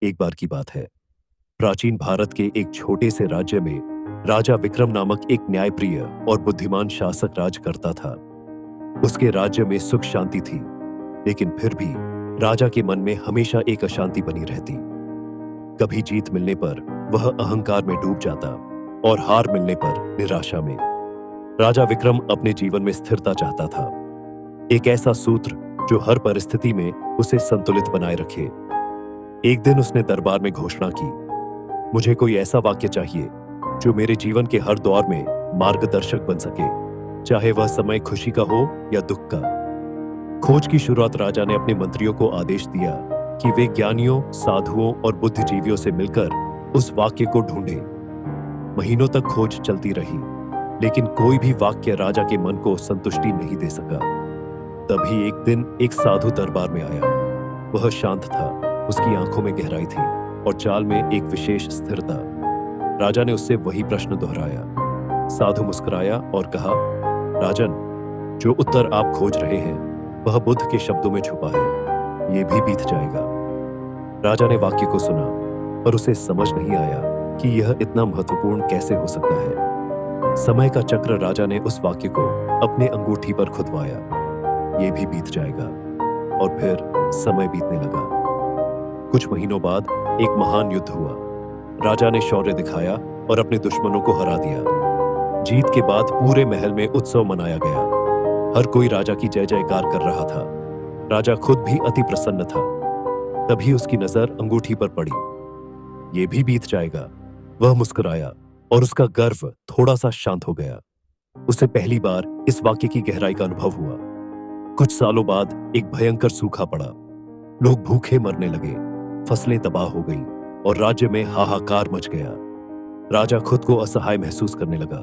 एक बार की बात है। प्राचीन भारत के एक छोटे से राज्य में राजा विक्रम नामक एक न्यायप्रिय और बुद्धिमान शासक राज करता था। उसके राज्य में सुख शांति थी, लेकिन फिर भी राजा के मन में हमेशा एक अशांति बनी रहती। कभी जीत मिलने पर वह अहंकार में डूब जाता और हार मिलने पर निराशा में। राजा विक्रम अपने जीवन में स्थिरता चाहता था, एक ऐसा सूत्र जो हर परिस्थिति में उसे संतुलित बनाए रखे। एक दिन उसने दरबार में घोषणा की, मुझे कोई ऐसा वाक्य चाहिए जो मेरे जीवन के हर दौर में मार्गदर्शक बन सके, चाहे वह समय खुशी का हो या दुख का। खोज की शुरुआत राजा ने अपने मंत्रियों को आदेश दिया कि वे ज्ञानियों, साधुओं और बुद्धिजीवियों से मिलकर उस वाक्य को ढूंढें। महीनों तक खोज चलती रही, लेकिन कोई भी वाक्य राजा के मन को संतुष्टि नहीं दे सका। तभी एक दिन एक साधु दरबार में आया। वह शांत था, उसकी आंखों में गहराई थी और चाल में एक विशेष स्थिरता। राजा ने उससे वही प्रश्न दोहराया। साधु मुस्कुराया और कहा, राजन, जो उत्तर आप खोज रहे हैं वह बुद्ध के शब्दों में छुपा है, ये भी बीत जाएगा। राजा ने वाक्य को सुना, पर उसे समझ नहीं आया कि यह इतना महत्वपूर्ण कैसे हो सकता है। समय का चक्र राजा ने उस वाक्य को अपने अंगूठी पर खुदवाया, ये भी बीत जाएगा। और फिर समय बीतने लगा। कुछ महीनों बाद एक महान युद्ध हुआ। राजा ने शौर्य दिखाया और अपने दुश्मनों को हरा दिया। जीत के बाद पूरे महल में उत्सव मनाया गया। हर कोई राजा की जय जयकार कर रहा था। राजा खुद भी अति प्रसन्न था। तभी उसकी नजर अंगूठी पर पड़ी। ये भी बीत जाएगा। वह मुस्कुराया और उसका गर्व थोड़ा सा शांत हो गया। उसे पहली बार इस वाक्य की गहराई का अनुभव हुआ। कुछ सालों बाद एक भयंकर सूखा पड़ा। लोग भूखे मरने लगे, फसलें तबाह हो गईं और राज्य में हाहाकार मच गया। राजा खुद को असहाय महसूस करने लगा,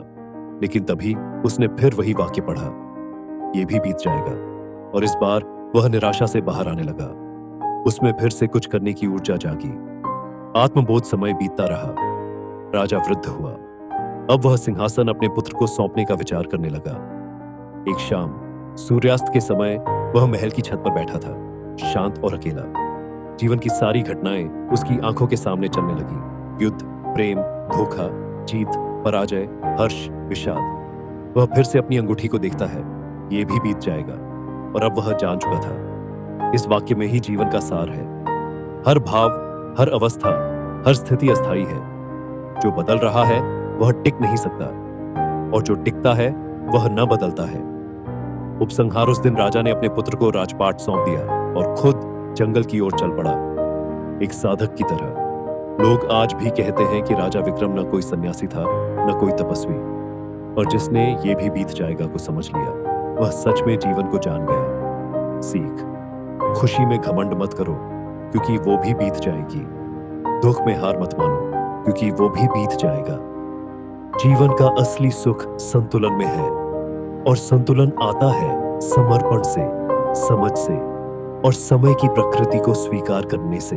लेकिन तभी उसने फिर वही वाक्य पढ़ा, ये भी बीत जाएगा। और इस बार वह निराशा से बाहर आने लगा। उसमें फिर से कुछ करने की ऊर्जा जागी। आत्मबोध समय बीतता रहा। राजा वृद्ध हुआ। अब वह सिंहासन अपने पुत्र को सौंपने का विचार करने लगा। एक शाम सूर्यास्त के समय वह महल की छत पर बैठा था, शांत और अकेला। जीवन की सारी घटनाएं उसकी आंखों के सामने चलने लगी। युद्ध, प्रेम, धोखा, जीत, पराजय, हर्ष, विषाद। वह फिर से अपनी अंगूठी को देखता है, ये भी बीत जाएगा। और अब वह जान चुका था, इस वाक्य में ही जीवन का सार है। हर भाव, हर अवस्था, हर स्थिति अस्थायी है। जो बदल रहा है वह टिक नहीं सकता, और जो टिकता है वह न बदलता है। उपसंहार उस दिन राजा ने अपने पुत्र को राजपाट सौंप दिया और खुद जंगल की ओर चल पड़ा, एक साधक की तरह। लोग आज भी कहते हैं कि राजा विक्रम न कोई सन्यासी था, न कोई तपस्वी, और जिसने ये भी बीत जाएगा को समझ लिया, वह सच में जीवन को जान गया। सीख, खुशी में घमंड मत करो, क्योंकि वो भी बीत जाएगी। दुख में हार मत मानो, क्योंकि वो भी बीत जाएगा। जीवन का असली सुख संतुलन में है, और संतुलन आता है समर्पण से, समझ से और समय की प्रकृति को स्वीकार करने से।